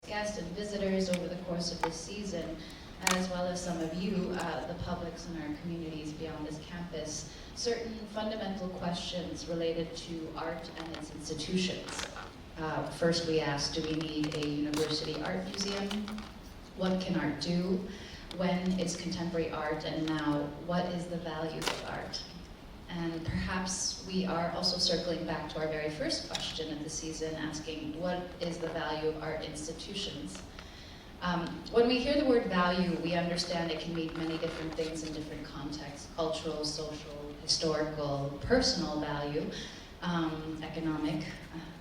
guests and visitors over the course of this season, as well as some of you, the publics in our communities beyond this campus, certain fundamental questions related to art and its institutions. First we asked, do we need a university art museum? What can art do? When is contemporary art? And now, what is the value of art? And perhaps we are also circling back to our very first question of the season, asking what is the value of art institutions? When we hear the word value, we understand it can mean many different things in different contexts: cultural, social, historical, personal value, economic.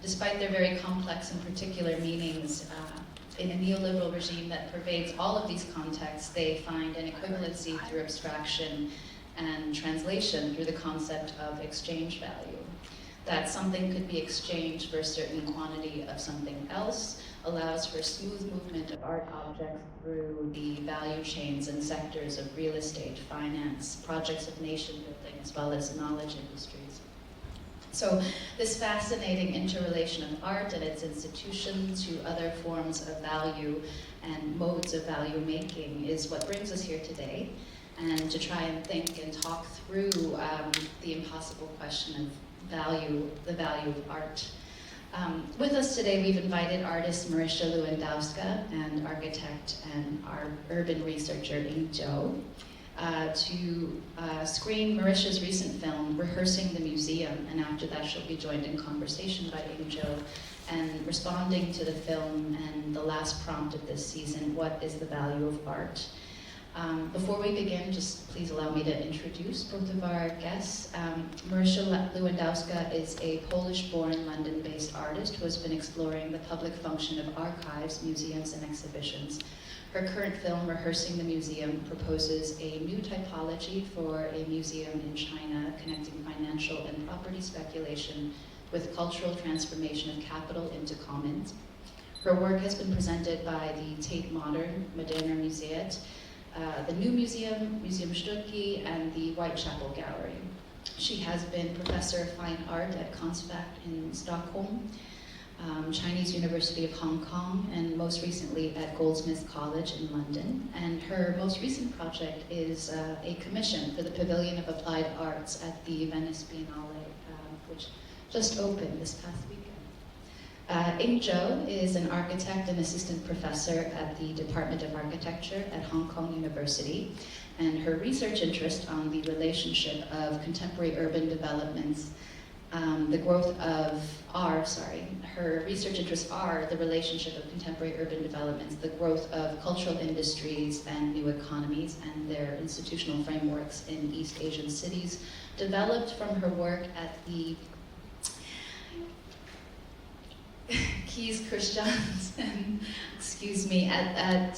Despite their very complex and particular meanings, in a neoliberal regime that pervades all of these contexts, they find an equivalency through abstraction and translation through the concept of exchange value. That something could be exchanged for a certain quantity of something else allows for smooth movement of art objects through the value chains and sectors of real estate, finance, projects of nation building, as well as knowledge industries. So this fascinating interrelation of art and its institution to other forms of value and modes of value making is what brings us here today, and to try and think and talk through the impossible question of value, the value of art. With us today, we've invited artist Marysia Lewandowska and architect and our urban researcher Zhou to screen Marysia's recent film, Rehearsing the Museum, and after that she'll be joined in conversation by Zhou and responding to the film and the last prompt of this season, what is the value of art? Before we begin, just please allow me to introduce both of our guests. Marysia Lewandowska is a Polish-born, London-based artist who has been exploring the public function of archives, museums, and exhibitions. Her current film, Rehearsing the Museum, proposes a new typology for a museum in China, connecting financial and property speculation with cultural transformation of capital into commons. Her work has been presented by the Tate Moderner Museet, the New Museum, Museum Stuttgart, and the Whitechapel Gallery. She has been Professor of Fine Art at Konstfack in Stockholm, Chinese University of Hong Kong, and most recently at Goldsmiths College in London. And her most recent project is a commission for the Pavilion of Applied Arts at the Venice Biennale, which just opened this past weekend. Zhou is an architect and assistant professor at the Department of Architecture at Hong Kong University, and her research interest on the relationship of contemporary urban developments, her research interests are the relationship of contemporary urban developments, the growth of cultural industries and new economies, and their institutional frameworks in East Asian cities, developed from her work at the Keys Christiansen, at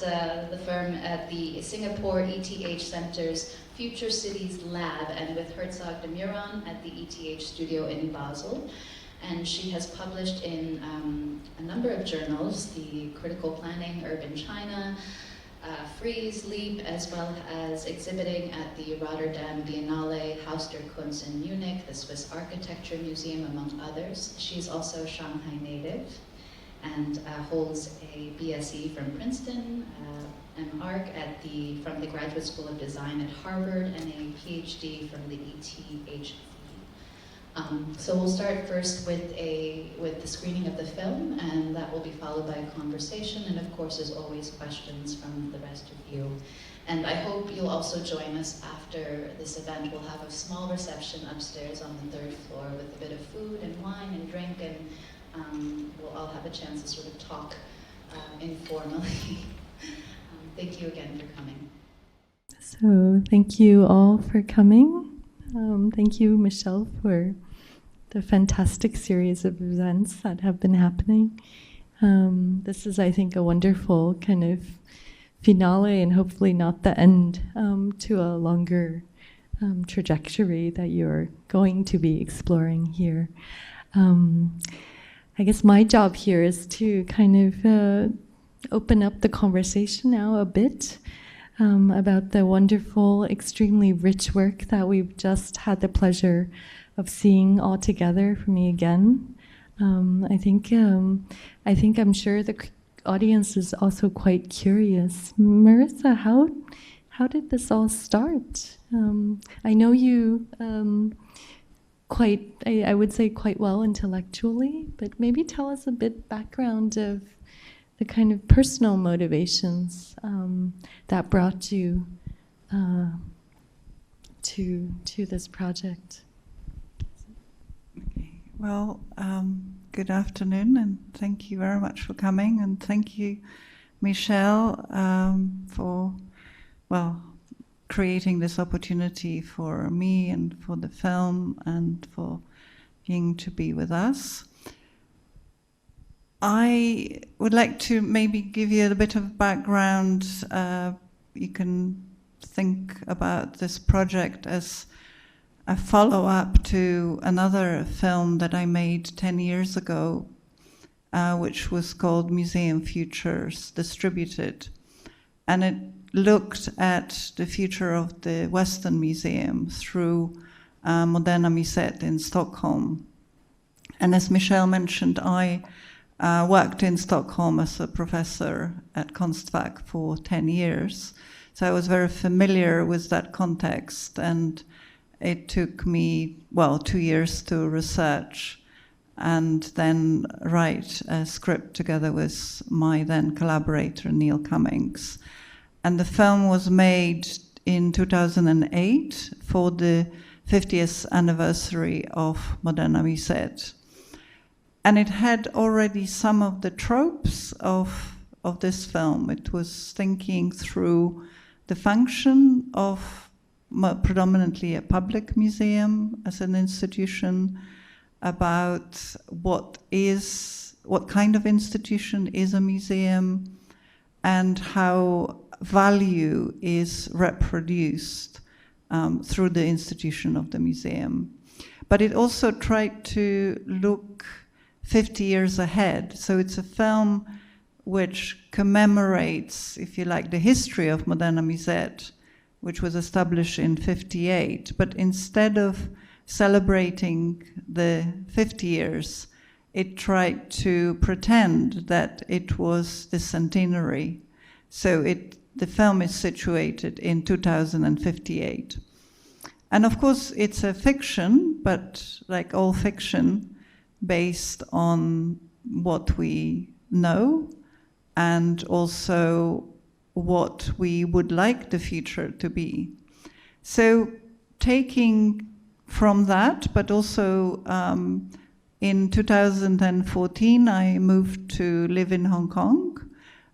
the firm at the Singapore ETH Center's Future Cities Lab, and with Herzog de Meuron at the ETH studio in Basel. And she has published in a number of journals, the Critical Planning, Urban China, Frieze, Leap, as well as exhibiting at the Rotterdam Biennale, Haus der Kunst in Munich, the Swiss Architecture Museum, among others. She's also Shanghai native and holds a BSc from Princeton, an ARC from the Graduate School of Design at Harvard, and a PhD from the ETH. So we'll start first with the screening of the film, and that will be followed by a conversation, and of course, as always, questions from the rest of you. And I hope you'll also join us after this event. We'll have a small reception upstairs on the 3rd floor with a bit of food and wine and drink, and we'll all have a chance to sort of talk informally. Thank you again for coming. So thank you all for coming. Thank you, Michelle, for the fantastic series of events that have been happening. This is, I think, a wonderful kind of finale, and hopefully not the end to a longer trajectory that you're going to be exploring here. I guess my job here is to kind of open up the conversation now a bit about the wonderful, extremely rich work that we've just had the pleasure of seeing all together for me again. I think I'm sure the audience is also quite curious. Marysia, how did this all start? I know you I would say quite well intellectually, but maybe tell us a bit background of the kind of personal motivations that brought you to this project. Okay. Well, good afternoon, and thank you very much for coming, and thank you, Michelle, for creating this opportunity for me and for the film and for Ying to be with us. I would like to maybe give you a bit of background. You can think about this project as a follow-up to another film that I made 10 years ago, which was called Museum Futures Distributed. And it looked at the future of the Western Museum through Moderna Museet in Stockholm. And as Michelle mentioned, I worked in Stockholm as a professor at Konstfack for 10 years. So I was very familiar with that context, and it took me, 2 years to research and then write a script together with my then collaborator, Neil Cummings. And the film was made in 2008 for the 50th anniversary of Moderna Museet. And it had already some of the tropes of this film. It was thinking through the function of predominantly a public museum as an institution, about what kind of institution is a museum, and how value is reproduced through the institution of the museum. But it also tried to look 50 years ahead. So it's a film which commemorates, if you like, the history of Moderna Museet, which was established in 1958. But instead of celebrating the 50 years, it tried to pretend that it was the centenary. So the film is situated in 2058. And of course, it's a fiction, but like all fiction, based on what we know and also what we would like the future to be. So taking from that, but also in 2014, I moved to live in Hong Kong.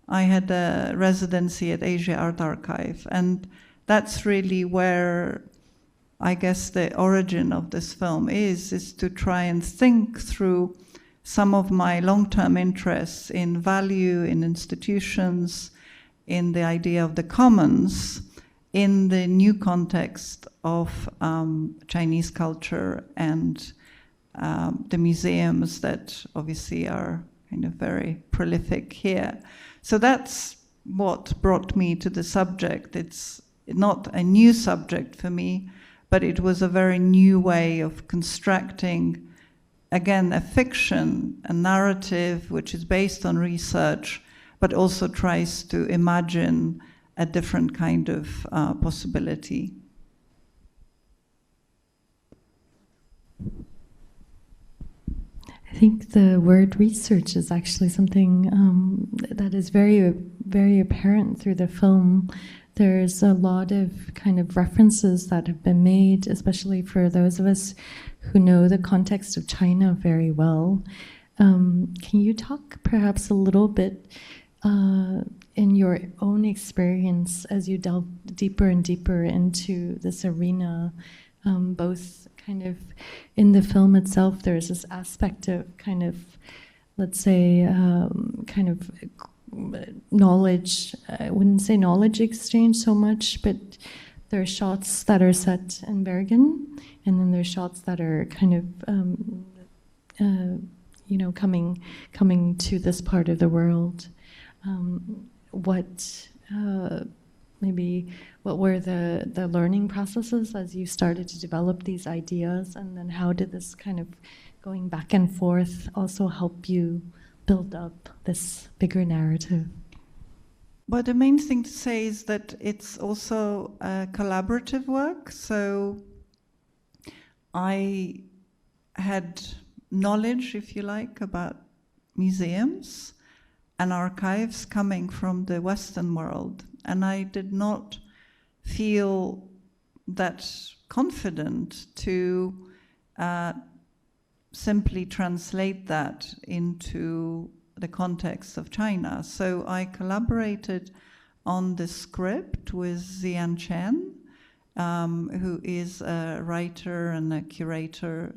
I had a residency at Asia Art Archive, and that's really where I guess the origin of this film is to try and think through some of my long-term interests in value, in institutions, in the idea of the commons, in the new context of Chinese culture and the museums that obviously are kind of very prolific here. So that's what brought me to the subject. It's not a new subject for me, but it was a very new way of constructing, again, a fiction, a narrative which is based on research, but also tries to imagine a different kind of possibility. I think the word research is actually something that is very, very apparent through the film. There's a lot of kind of references that have been made, especially for those of us who know the context of China very well. Can you talk perhaps a little bit in your own experience as you delve deeper and deeper into this arena, both kind of in the film itself, there's this aspect of kind of, let's say, kind of knowledge, I wouldn't say knowledge exchange so much, but there are shots that are set in Bergen, and then there's shots that are kind of, coming to this part of the world. What were the learning processes as you started to develop these ideas, and then how did this kind of going back and forth also help you build up this bigger narrative? But the main thing to say is that it's also a collaborative work. So I had knowledge, if you like, about museums and archives coming from the Western world. And I did not feel that confident to simply translate that into the context of China. So I collaborated on the script with Zian Chen, who is a writer and a curator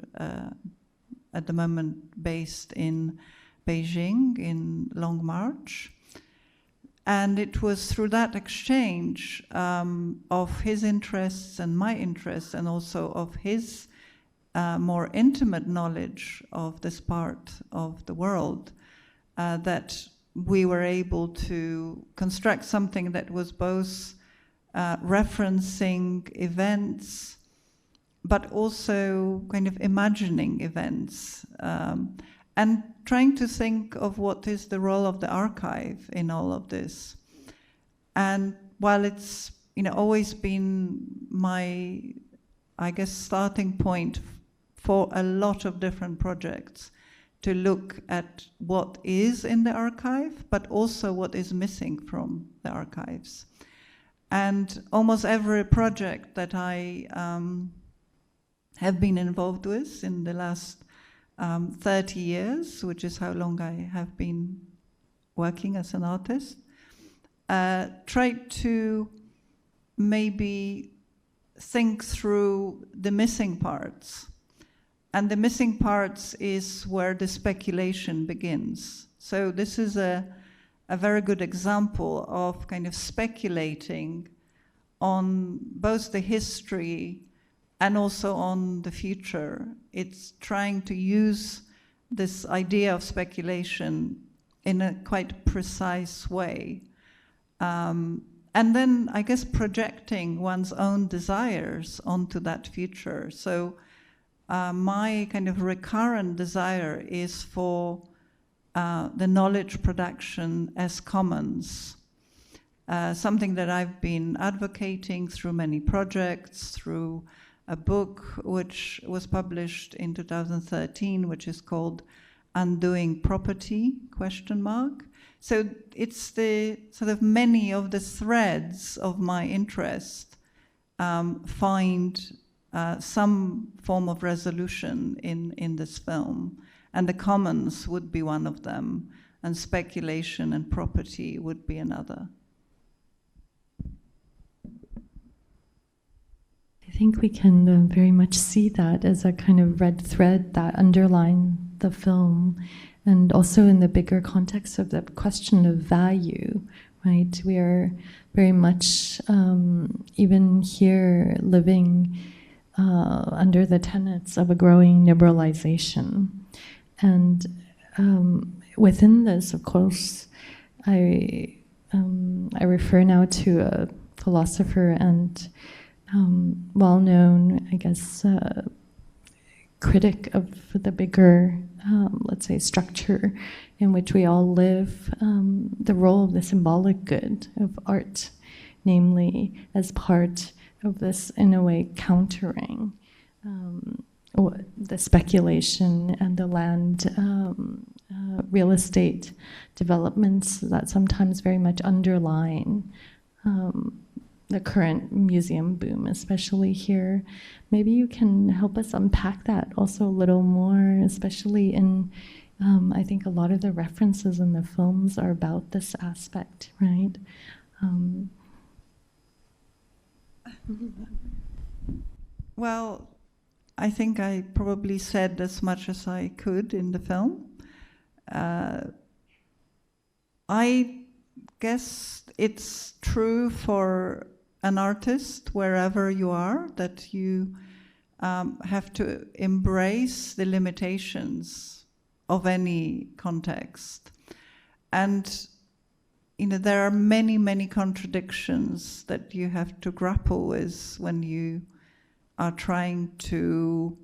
at the moment based in Beijing in Long March. And it was through that exchange of his interests and my interests, and also of his more intimate knowledge of this part of the world, that we were able to construct something that was both referencing events, but also kind of imagining events, and trying to think of what is the role of the archive in all of this. And while it's always been my, I guess, starting point for a lot of different projects, to look at what is in the archive, but also what is missing from the archives. And almost every project that I have been involved with in the last 30 years, which is how long I have been working as an artist, tried to maybe think through the missing parts. And the missing parts is where the speculation begins. So this is a very good example of kind of speculating on both the history and also on the future. It's trying to use this idea of speculation in a quite precise way. And then, I guess, projecting one's own desires onto that future. So my kind of recurrent desire is for the knowledge production as commons, something that I've been advocating through many projects, through a book which was published in 2013, which is called Undoing Property, ? So it's the sort of many of the threads of my interest find some form of resolution in this film. And the commons would be one of them, and speculation and property would be another. I think we can very much see that as a kind of red thread that underlines the film, and also in the bigger context of the question of value, right? We are very much, even here, living under the tenets of a growing liberalization. And within this, of course, I refer now to a philosopher and well-known, I guess, critic of the bigger, let's say, structure in which we all live, the role of the symbolic good of art, namely as part of this, in a way, countering the speculation and the land real estate developments that sometimes very much underline the current museum boom, especially here. Maybe you can help us unpack that also a little more, especially in, I think a lot of the references in the films are about this aspect, right? Well, I think I probably said as much as I could in the film. I guess it's true for an artist, wherever you are, that you have to embrace the limitations of any context. And there are many, many contradictions that you have to grapple with when you are trying to,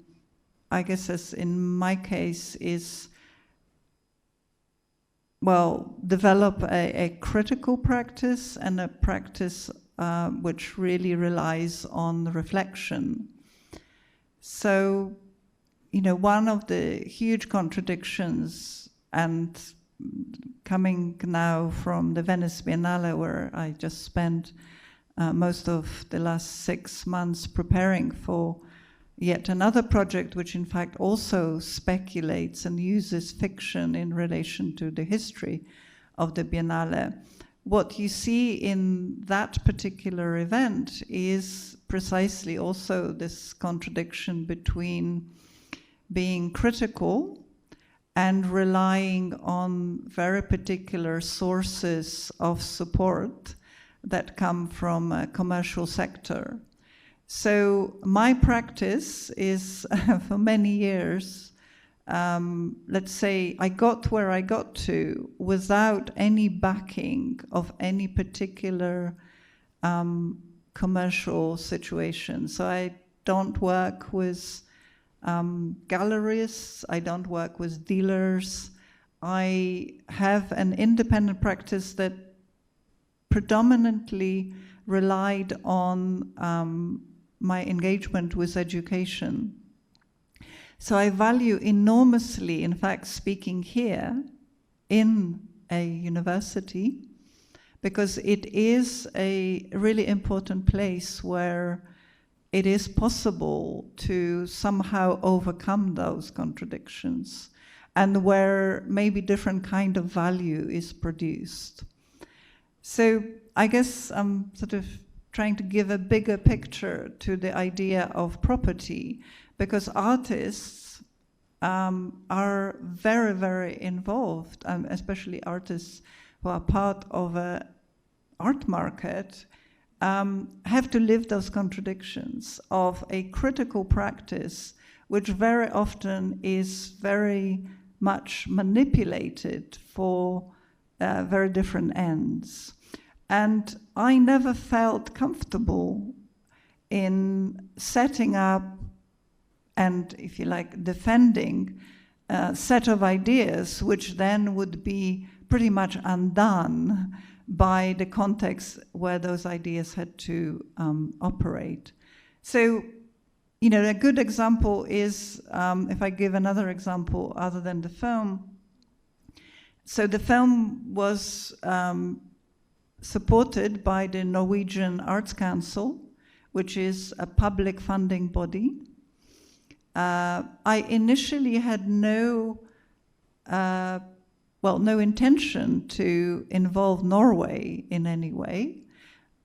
I guess as in my case, is develop a critical practice and a practice which really relies on reflection. So, one of the huge contradictions, and coming now from the Venice Biennale, where I just spent most of the last 6 months preparing for yet another project, which in fact also speculates and uses fiction in relation to the history of the Biennale. What you see in that particular event is precisely also this contradiction between being critical and relying on very particular sources of support that come from a commercial sector. So my practice is for many years, let's say I got where I got to without any backing of any particular commercial situation. So I don't work with galleries, I don't work with dealers. I have an independent practice that predominantly relied on my engagement with education. So I value enormously, in fact, speaking here in a university, because it is a really important place where it is possible to somehow overcome those contradictions and where maybe different kind of value is produced. So I guess I'm sort of trying to give a bigger picture to the idea of property, because artists are very, very involved, especially artists who are part of an art market, have to live those contradictions of a critical practice, which very often is very much manipulated for very different ends. And I never felt comfortable in setting up and, if you like, defending a set of ideas which then would be pretty much undone by the context where those ideas had to operate. So, a good example is, if I give another example other than the film. So the film was supported by the Norwegian Arts Council, which is a public funding body. I initially had no intention to involve Norway in any way,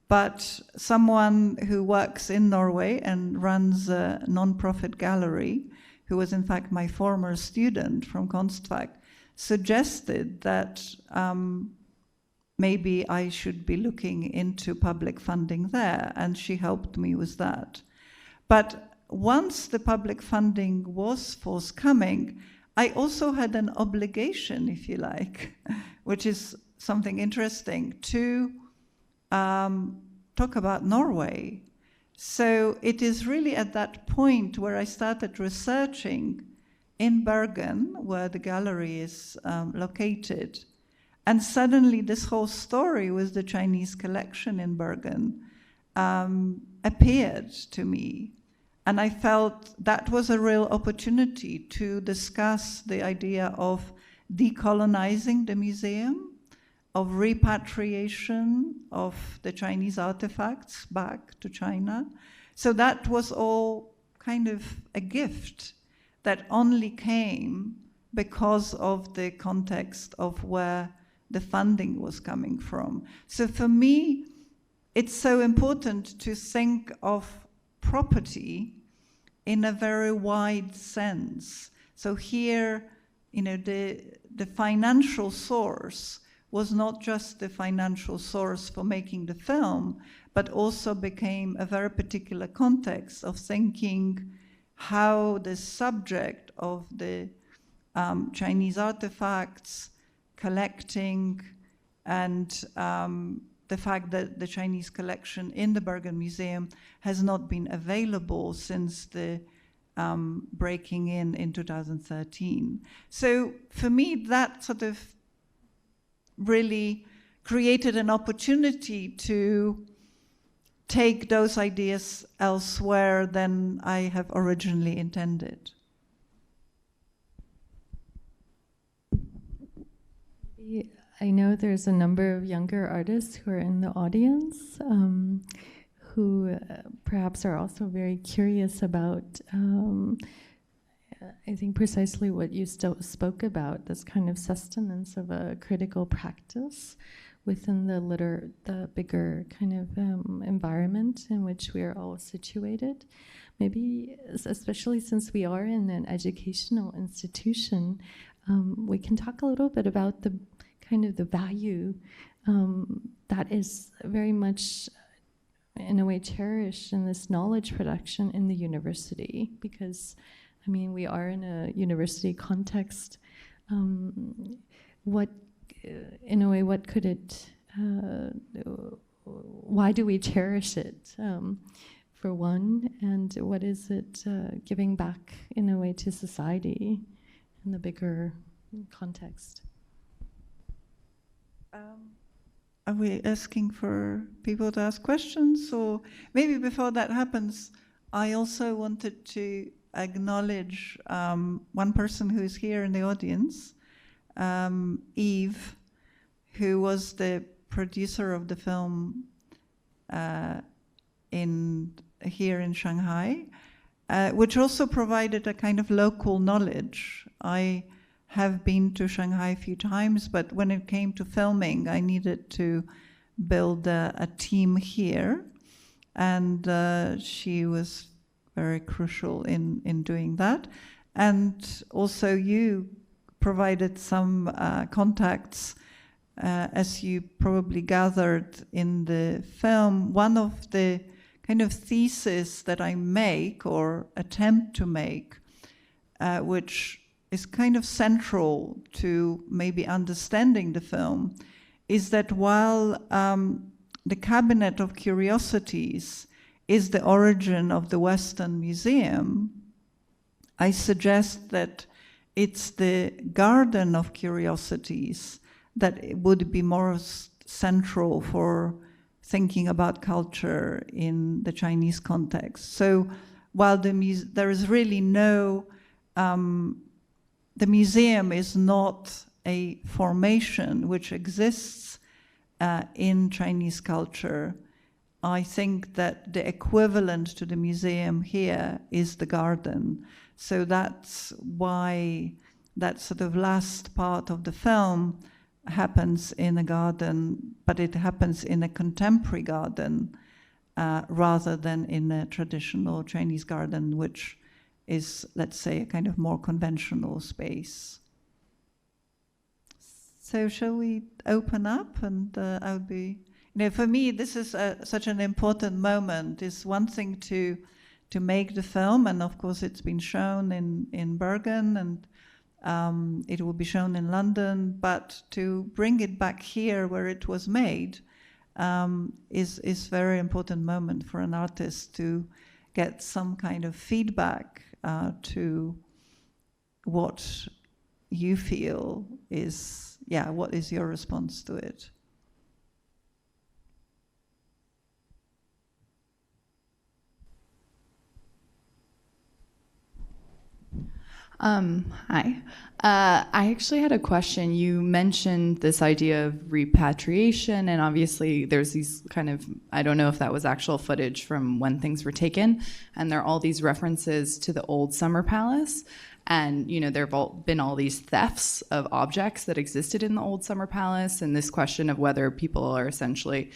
but someone who works in Norway and runs a non-profit gallery, who was in fact my former student from Kunstfack, suggested that maybe I should be looking into public funding there, and she helped me with that. But once the public funding was forthcoming, I also had an obligation, if you like, which is something interesting, to talk about Norway. So it is really at that point where I started researching in Bergen, where the gallery is located. And suddenly this whole story with the Chinese collection in Bergen appeared to me. And I felt that was a real opportunity to discuss the idea of decolonizing the museum, of repatriation of the Chinese artifacts back to China. So that was all kind of a gift that only came because of the context of where the funding was coming from. So for me, it's so important to think of property in a very wide sense. So here, the financial source was not just the financial source for making the film, but also became a very particular context of thinking how the subject of the Chinese artifacts, collecting, and the fact that the Chinese collection in the Bergen Museum has not been available since the breaking in 2013. So for me, that sort of really created an opportunity to take those ideas elsewhere than I have originally intended. I know there's a number of younger artists who are in the audience who perhaps are also very curious about, I think, precisely what you spoke about, this kind of sustenance of a critical practice within the bigger kind of environment in which we are all situated. Maybe, especially since we are in an educational institution, we can talk a little bit about the kind of the value that is very much, in a way, cherished in this knowledge production in the university, because, I mean, we are in a university context. In a way, what could it, why do we cherish it, for one, and what is it giving back, in a way, to society in the bigger context? Are we asking for people to ask questions? Or maybe before that happens, I also wanted to acknowledge one person who is here in the audience, Eve, who was the producer of the film here in Shanghai, which also provided a kind of local knowledge. I have been to Shanghai a few times, but when it came to filming, I needed to build a team here, and she was very crucial in doing that. And also you provided some contacts, as you probably gathered in the film. One of the kind of theses that I make or attempt to make, which is kind of central to maybe understanding the film, is that while the Cabinet of Curiosities is the origin of the Western Museum, I suggest that it's the Garden of Curiosities that would be more central for thinking about culture in the Chinese context. So while there is really no, the museum is not a formation which exists in Chinese culture, I think that the equivalent to the museum here is the garden. So that's why that sort of last part of the film happens in a garden, but it happens in a contemporary garden rather than in a traditional Chinese garden, which is, let's say, a kind of more conventional space. So shall we open up? And I would be, for me, this is such an important moment. It's one thing to make the film, and of course it's been shown in Bergen, and it will be shown in London, but to bring it back here where it was made is a very important moment for an artist to get some kind of feedback to what you feel is, what is your response to it? Hi. I actually had a question. You mentioned this idea of repatriation, and obviously there's these kind of, I don't know if that was actual footage from when things were taken, and there are all these references to the old summer palace. And, there have been all these thefts of objects that existed in the old summer palace, and this question of whether people are essentially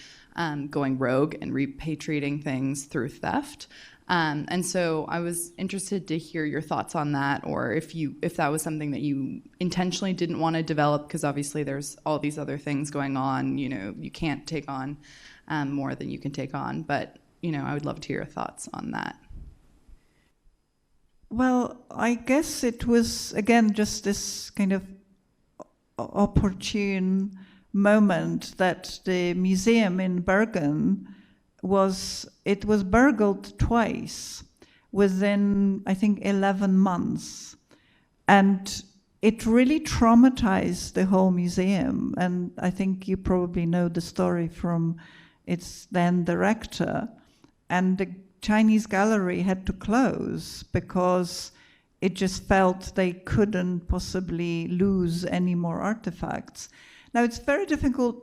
going rogue and repatriating things through theft. And so I was interested to hear your thoughts on that, or if that was something that you intentionally didn't want to develop, because obviously there's all these other things going on. You can't take on more than you can take on. But I would love to hear your thoughts on that. Well, I guess it was, again, just this kind of opportune moment that the museum in Bergen was burgled twice within, I think, 11 months. And it really traumatized the whole museum. And I think you probably know the story from its then director. And the Chinese gallery had to close because it just felt they couldn't possibly lose any more artifacts. Now, it's very difficult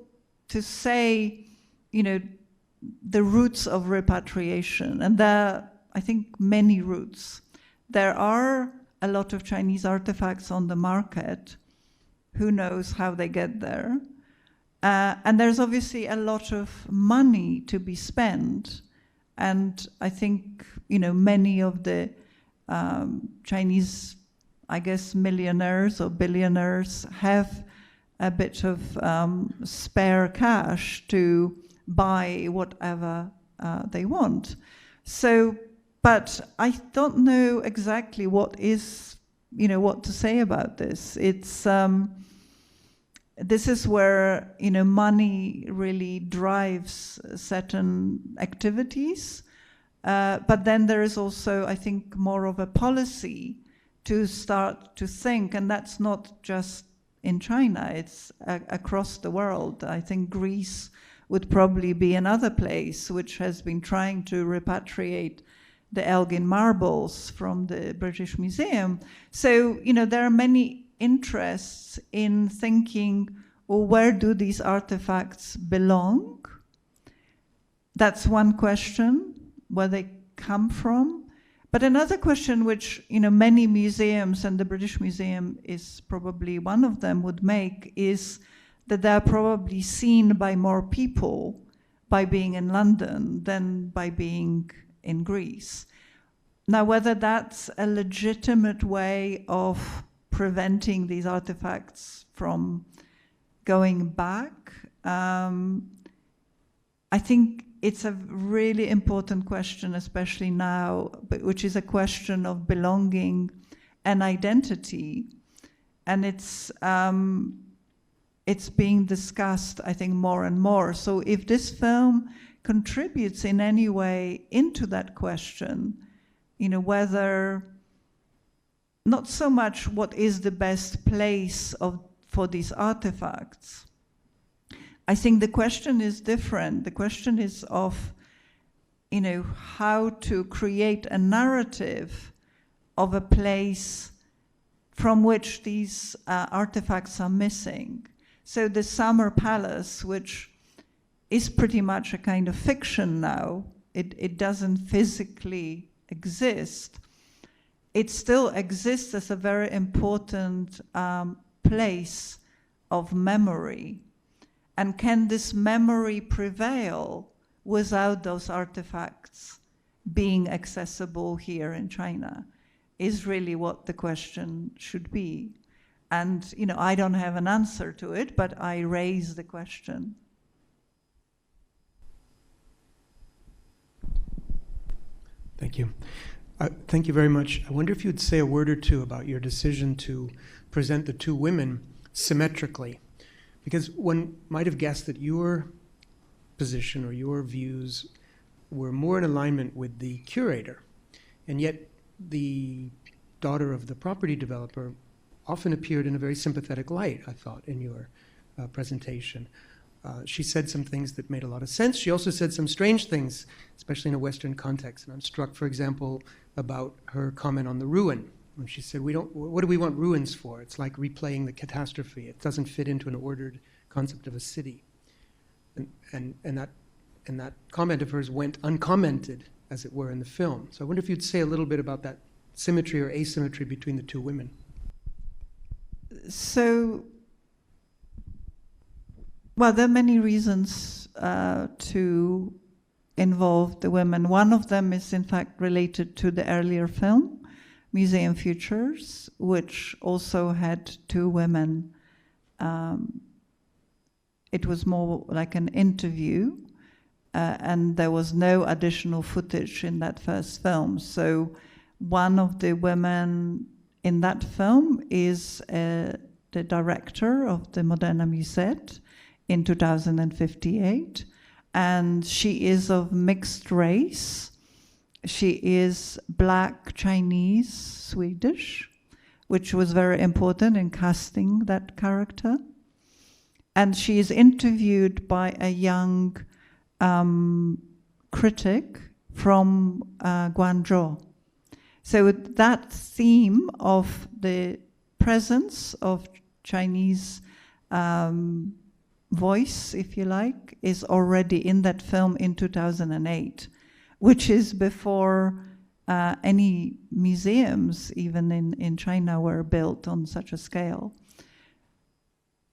to say, the roots of repatriation. And there are, I think, many roots. There are a lot of Chinese artifacts on the market. Who knows how they get there? And there's obviously a lot of money to be spent. And I think, many of the Chinese, I guess, millionaires or billionaires have a bit of spare cash to buy whatever they want. So, but I don't know exactly what to say about this. It's this is where money really drives certain activities, but then there is also, I think, more of a policy to start to think, and that's not just in China, it's across the world. I think Greece would probably be another place which has been trying to repatriate the Elgin marbles from the British Museum. So, there are many interests in thinking, well, where do these artifacts belong? That's one question, where they come from. But another question which, many museums, and the British Museum is probably one of them, would make is that they're probably seen by more people by being in London than by being in Greece. Now, whether that's a legitimate way of preventing these artifacts from going back, I think it's a really important question, especially now, which is a question of belonging and identity. And it's being discussed, I think, more and more. So if this film contributes in any way into that question, whether, not so much what is the best place for these artifacts. I think the question is different. The question is of, how to create a narrative of a place from which these artifacts are missing. So the Summer Palace, which is pretty much a kind of fiction now, it doesn't physically exist. It still exists as a very important place of memory. And can this memory prevail without those artifacts being accessible here in China? Is really what the question should be. And, I don't have an answer to it, but I raise the question. Thank you. Thank you very much. I wonder if you'd say a word or two about your decision to present the two women symmetrically. Because one might have guessed that your position or your views were more in alignment with the curator. And yet the daughter of the property developer often appeared in a very sympathetic light, I thought, in your presentation. She said some things that made a lot of sense. She also said some strange things, especially in a Western context. And I'm struck, for example, about her comment on the ruin. When she said, what do we want ruins for? It's like replaying the catastrophe. It doesn't fit into an ordered concept of a city. And that comment of hers went uncommented, as it were, in the film. So I wonder if you'd say a little bit about that symmetry or asymmetry between the two women. So, well, there are many reasons to involve the women. One of them is, in fact, related to the earlier film, Museum Futures, which also had two women. It was more like an interview, and there was no additional footage in that first film. So one of the women in that film is the director of the Moderna Musette in 2058, and she is of mixed race. She is Black, Chinese, Swedish, which was very important in casting that character. And she is interviewed by a young critic from Guangzhou. So that theme of the presence of Chinese voice, if you like, is already in that film in 2008, which is before any museums, even in China, were built on such a scale.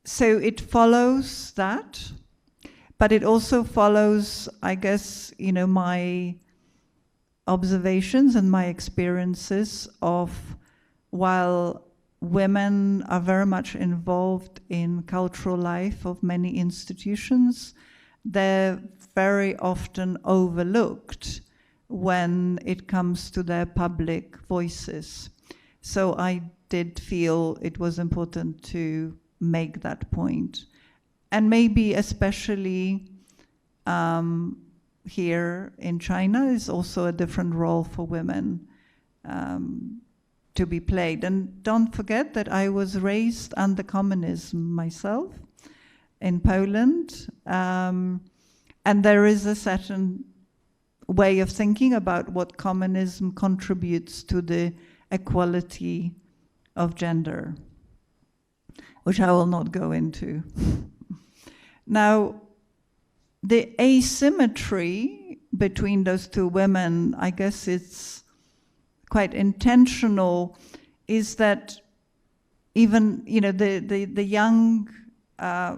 So it follows that, but it also follows, I guess, my observations and my experiences of, while women are very much involved in cultural life of many institutions, they're very often overlooked when it comes to their public voices. So I did feel it was important to make that point. And maybe especially here in China is also a different role for women to be played. And don't forget that I was raised under communism myself in Poland. And there is a certain way of thinking about what communism contributes to the equality of gender, which I will not go into. Now, the asymmetry between those two women, I guess it's quite intentional, is that even, the young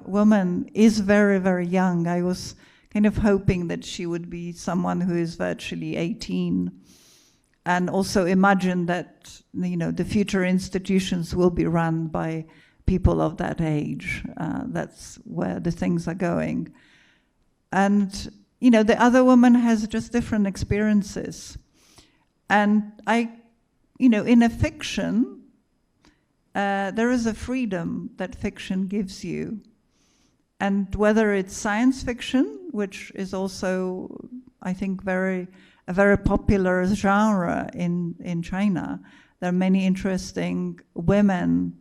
woman is very, very young. I was kind of hoping that she would be someone who is virtually 18, and also imagine that, the future institutions will be run by people of that age. That's where the things are going. And, the other woman has just different experiences. And in a fiction, there is a freedom that fiction gives you. And whether it's science fiction, which is also, I think, a very popular genre in China. There are many interesting women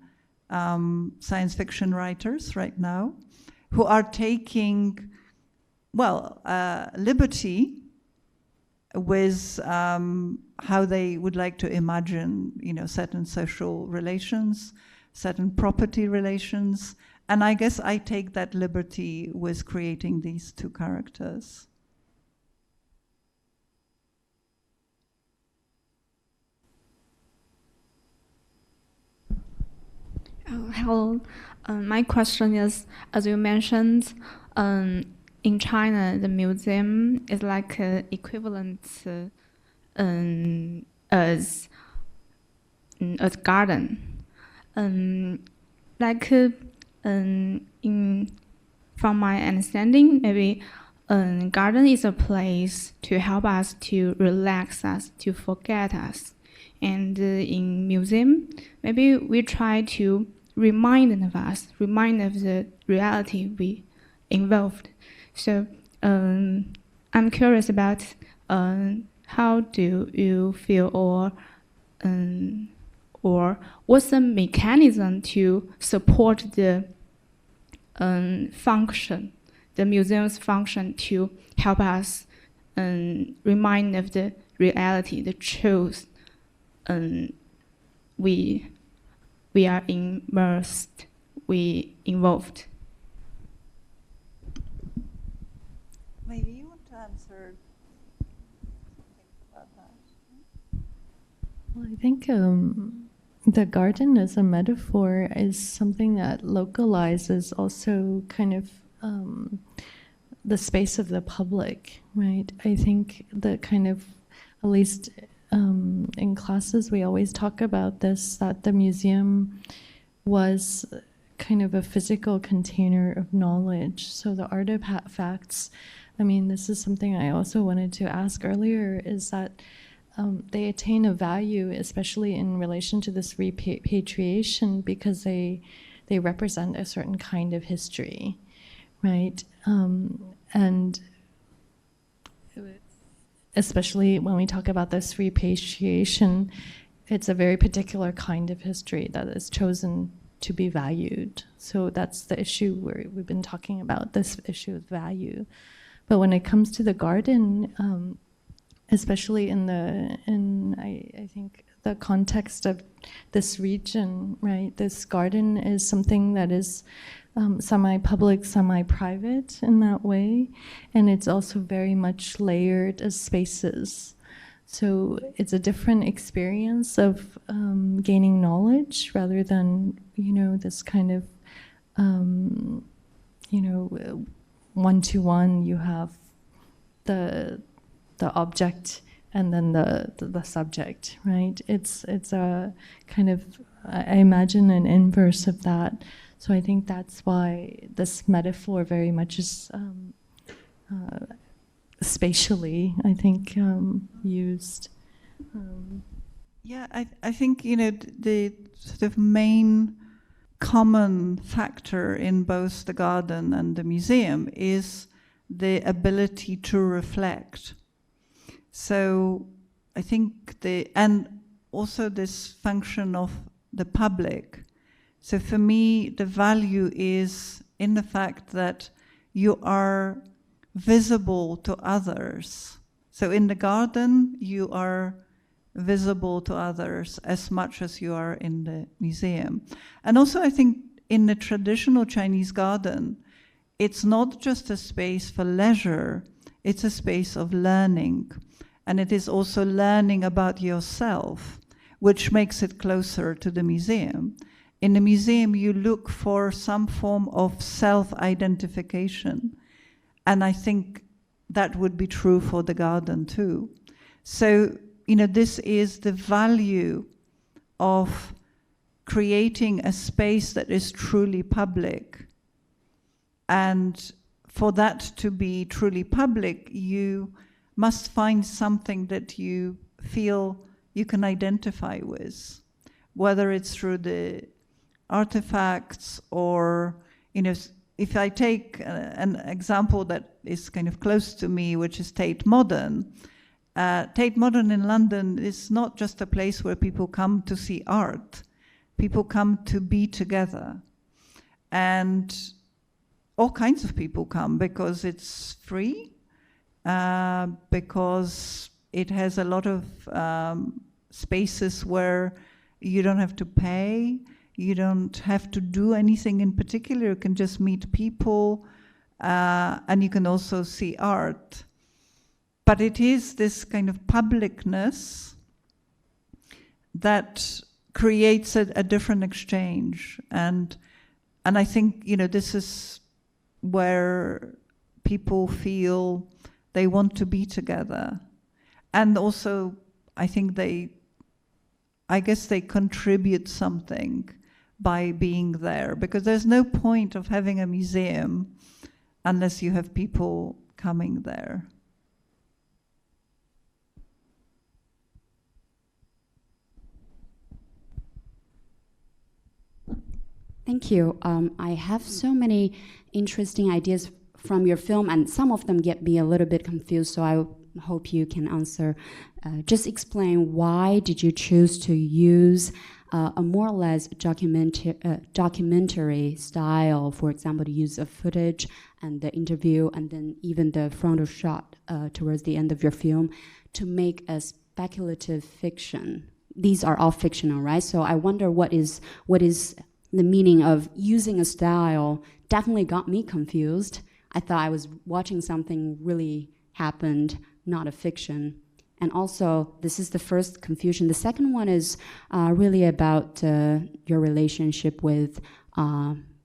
science fiction writers right now who are taking, liberty with how they would like to imagine, certain social relations, certain property relations. And I guess I take that liberty with creating these two characters. Hello. My question is, as you mentioned, in China, the museum is like equivalent as garden. From my understanding, maybe garden is a place to help us to relax us, to forget us. And in museum, maybe we try to remind of the reality we involved. So I'm curious about how do you feel, or what's the mechanism to support the function, the museum's function to help us remind of the reality, the truth. We are immersed, we involved. Maybe you want to answer something about that. Well, I think the garden as a metaphor is something that localizes also kind of the space of the public, right? I think that kind of, at least in classes, we always talk about this, that the museum was kind of a physical container of knowledge. So the artifacts, this is something I also wanted to ask earlier, is that they attain a value, especially in relation to this repatriation, because they represent a certain kind of history, right? And especially when we talk about this repatriation, it's a very particular kind of history that is chosen to be valued. So that's the issue where we've been talking about, this issue of value. But when it comes to the garden, especially I think the context of this region, right? This garden is something that is semi-public, semi-private in that way, and it's also very much layered as spaces. So it's a different experience of gaining knowledge rather than, this kind of, one-to-one. You have the object and then the subject, right? It's a kind of, I imagine, an inverse of that. So I think that's why this metaphor very much is spatially, I think, used. Yeah, I think, the sort of main common factor in both the garden and the museum is the ability to reflect. So I think and also this function of the public. So for me, the value is in the fact that you are visible to others. So in the garden, you are visible to others as much as you are in the museum. And also I think in the traditional Chinese garden, it's not just a space for leisure, it's a space of learning. And it is also learning about yourself, which makes it closer to the museum. In the museum, you look for some form of self-identification. And I think that would be true for the garden too. So, this is the value of creating a space that is truly public. And for that to be truly public, you must find something that you feel you can identify with, whether it's through the artifacts or, if I take an example that is kind of close to me, which is Tate Modern. Tate Modern in London is not just a place where people come to see art. People come to be together. And all kinds of people come because it's free, because it has a lot of spaces where you don't have to pay, you don't have to do anything in particular, you can just meet people, and you can also see art. But it is this kind of publicness that creates a different exchange. And I think, this is where people feel they want to be together. And also, I think I guess they contribute something by being there, because there's no point of having a museum unless you have people coming there. Thank you. I have so many interesting ideas from your film, and some of them get me a little bit confused, so I hope you can answer. Just explain, why did you choose to use a more or less documentary style, for example, the use of footage and the interview, and then even the frontal shot towards the end of your film, to make a speculative fiction? These are all fictional, right? So I wonder what is the meaning of using a style. Definitely got me confused. I thought I was watching something really happened, not a fiction. And also, this is the first confusion. The second one is really about your relationship with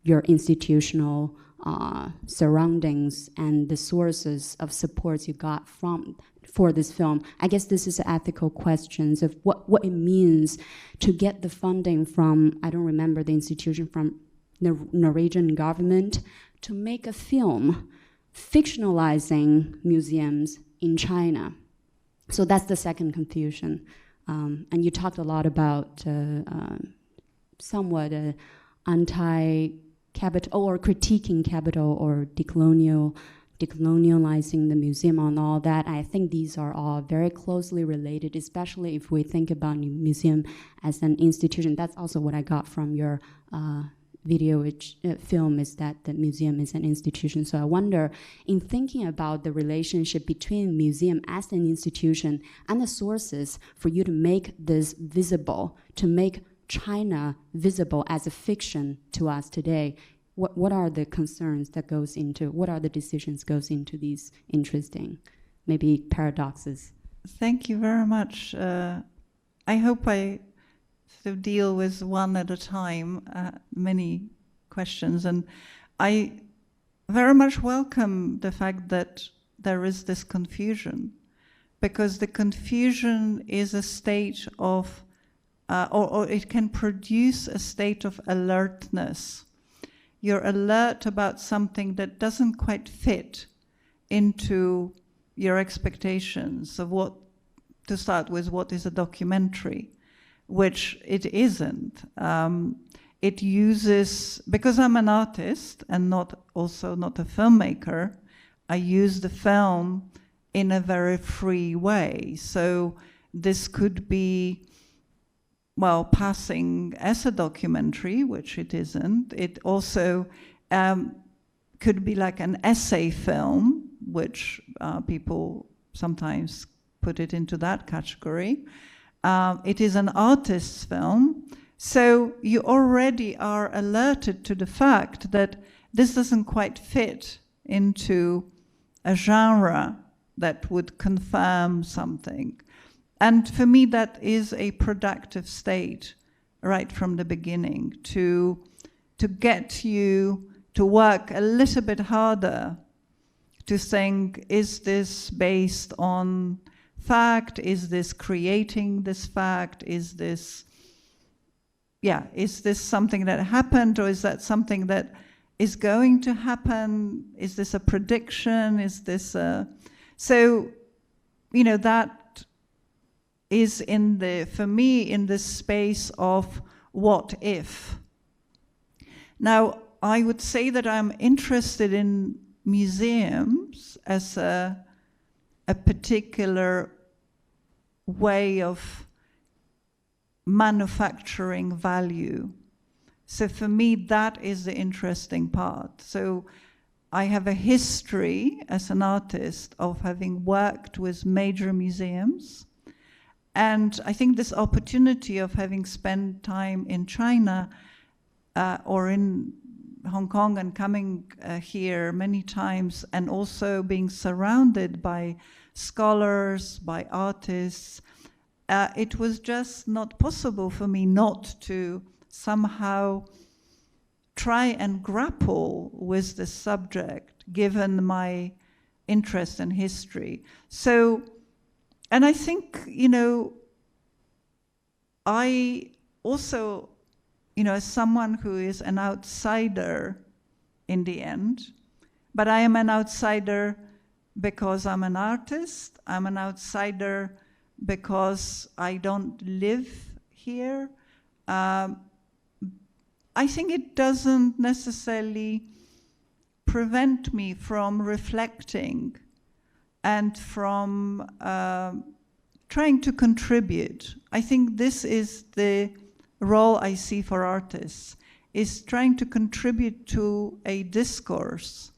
your institutional surroundings and the sources of supports you got for this film. I guess this is ethical questions of what it means to get the funding from, I don't remember the institution, from the Norwegian government, to make a film fictionalizing museums in China. So that's the second confusion. And you talked a lot about somewhat anti-capital or critiquing capital or decolonial decolonializing the museum and all that. I think these are all very closely related, especially if we think about museum as an institution. That's also what I got from your video, which film, is that the museum is an institution. So I wonder, in thinking about the relationship between museum as an institution and the sources for you to make this visible, to make China visible as a fiction to us today, what are the concerns that goes into, what are the decisions goes into these interesting, maybe paradoxes? Thank you very much. I hope I sort of deal with one at a time, many questions. And I very much welcome the fact that there is this confusion, because the confusion is a state of, or it can produce a state of alertness. You're alert about something that doesn't quite fit into your expectations of what, to start with, what is a documentary, which it isn't. It uses, because I'm an artist and also not a filmmaker, I use the film in a very free way. So this could be, well, passing as a documentary, which it isn't. It also could be like an essay film, which people sometimes put it into that category. It is an artist's film. So you already are alerted to the fact that this doesn't quite fit into a genre that would confirm something. And for me, that is a productive state right from the beginning, to get you to work a little bit harder, to think, is this based on fact? Is this creating this fact? Is this something that happened, or is that something that is going to happen? Is this a prediction? Is this a... So, that is for me, in the space of what if. Now, I would say that I'm interested in museums as a particular way of manufacturing value. So for me, that is the interesting part. So I have a history as an artist of having worked with major museums. And I think this opportunity of having spent time in China or in Hong Kong and coming here many times, and also being surrounded by scholars, by artists, it was just not possible for me not to somehow try and grapple with the subject, given my interest in history. So, and I think, I also, as someone who is an outsider in the end, but I am an outsider because I'm an artist, I'm an outsider because I don't live here. I think it doesn't necessarily prevent me from reflecting and from trying to contribute. I think this is the role I see for artists, is trying to contribute to a discourse.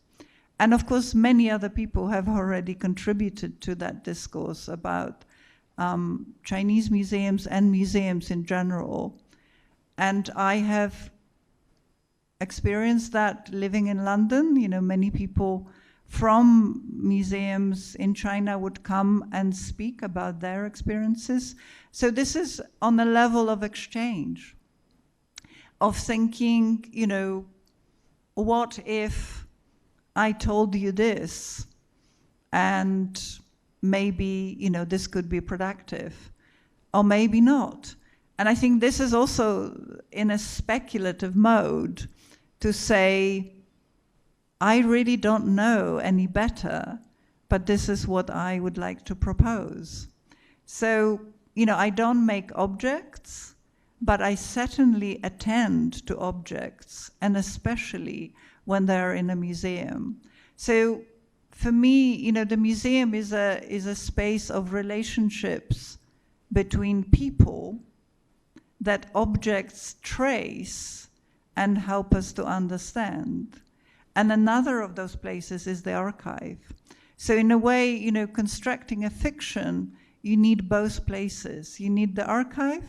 And of course, many other people have already contributed to that discourse about Chinese museums and museums in general. And I have experienced that living in London. Many people from museums in China would come and speak about their experiences. So this is on a level of exchange, of thinking, what if I told you this, and maybe, this could be productive, or maybe not. And I think this is also in a speculative mode to say, I really don't know any better, but this is what I would like to propose. So, I don't make objects, but I certainly attend to objects, and especially when they're in a museum. So for me, the museum is a space of relationships between people that objects trace and help us to understand. And another of those places is the archive. So in a way, constructing a fiction, you need both places. You need the archive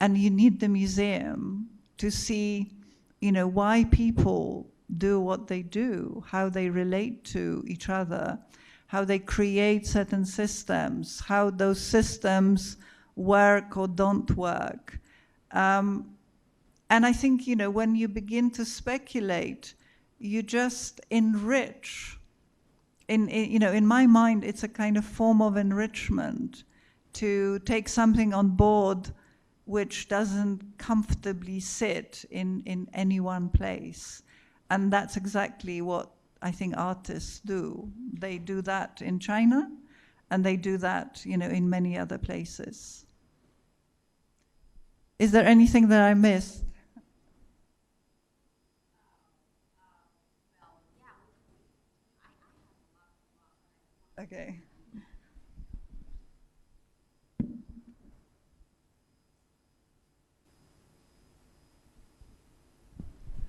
and you need the museum to see, why people do what they do, how they relate to each other, how they create certain systems, how those systems work or don't work. And I think, when you begin to speculate, you just enrich. In my mind, it's a kind of form of enrichment to take something on board which doesn't comfortably sit in any one place. And that's exactly what I think artists do. They do that in China, and they do that, in many other places. Is there anything that I missed? Okay.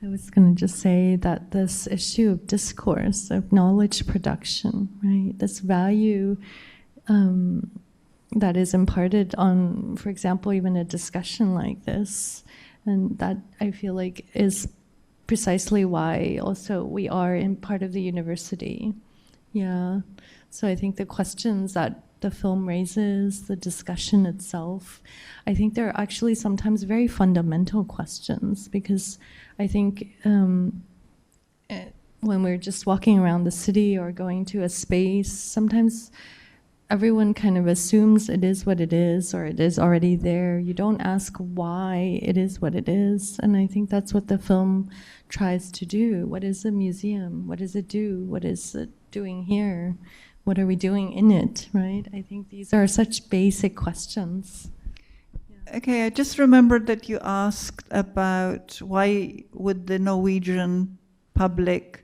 I was going to just say that this issue of discourse, of knowledge production, right? This value that is imparted on, for example, even a discussion like this, and that I feel like is precisely why also we are in part of the university. Yeah. So I think the questions that the film raises, the discussion itself, I think they're actually sometimes very fundamental questions, because I think when we're just walking around the city or going to a space, sometimes everyone kind of assumes it is what it is, or it is already there. You don't ask why it is what it is. And I think that's what the film tries to do. What is a museum? What does it do? What is it doing here? What are we doing in it, right? I think these are such basic questions. Okay, I just remembered that you asked about why would the Norwegian public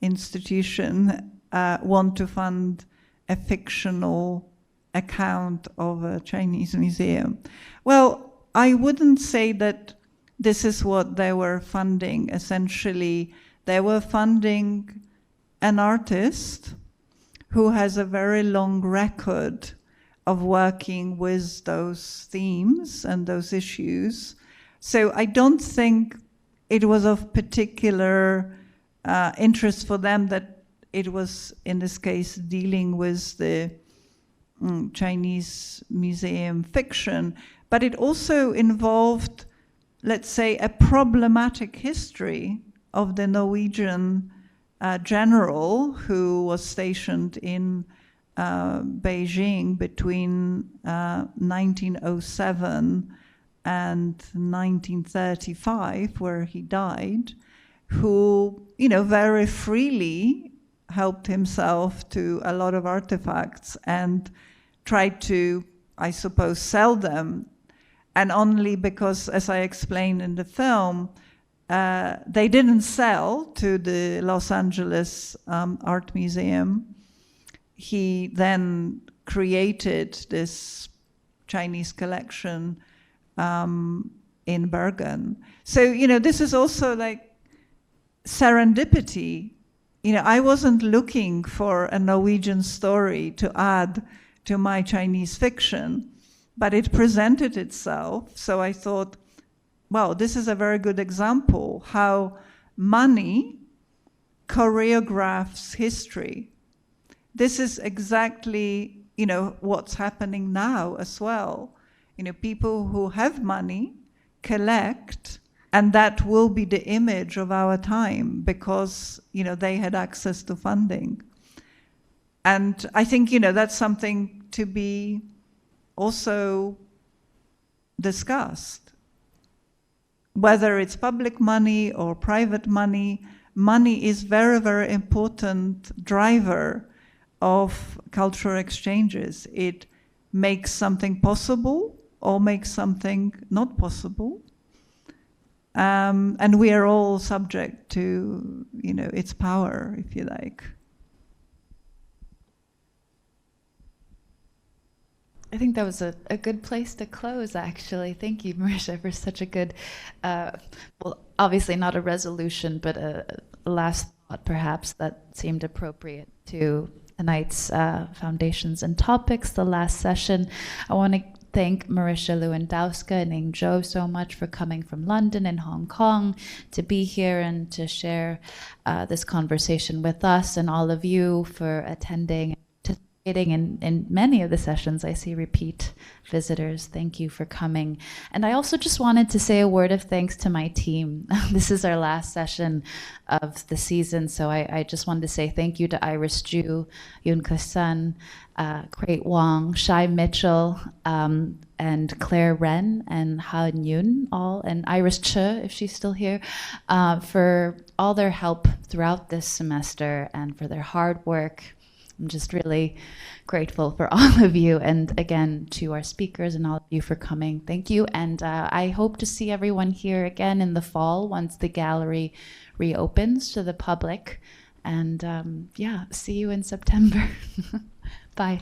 institution want to fund a fictional account of a Chinese museum. Well, I wouldn't say that this is what they were funding. Essentially, they were funding an artist who has a very long record of working with those themes and those issues. So I don't think it was of particular interest for them that it was, in this case, dealing with the Chinese museum fiction, but it also involved, let's say, a problematic history of the Norwegian general who was stationed in Beijing between 1907 and 1935, where he died, who, very freely helped himself to a lot of artifacts and tried to, I suppose, sell them. And only because, as I explained in the film, they didn't sell to the Los Angeles Art Museum. He then created this Chinese collection in Bergen. So, this is also like serendipity. I wasn't looking for a Norwegian story to add to my Chinese fiction, but it presented itself. So I thought, wow, this is a very good example how money choreographs history. This is exactly, what's happening now as well. People who have money collect, and that will be the image of our time because, they had access to funding. And I think, that's something to be also discussed. Whether it's public money or private money, money is very, very important driver of cultural exchanges. It makes something possible or makes something not possible. And we are all subject to, its power, if you like. I think that was a good place to close, actually. Thank you, Marysia, for such a good, well, obviously not a resolution, but a last thought, perhaps, that seemed appropriate to tonight's foundations and topics, the last session. I want to thank Marysia Lewandowska and Zhou so much for coming from London and Hong Kong to be here and to share this conversation with us, and all of you for attending. In many of the sessions. I see repeat visitors. Thank you for coming. And I also just wanted to say a word of thanks to my team. This is our last session of the season, so I just wanted to say thank you to Iris Ju, Yun Sun, Crate Wong, Shai Mitchell, and Claire Ren, and Han Yun, all, and Iris Che, if she's still here, for all their help throughout this semester and for their hard work. I'm just really grateful for all of you, and again to our speakers and all of you for coming. Thank you, and I hope to see everyone here again in the fall once the gallery reopens to the public. And yeah, see you in September. Bye.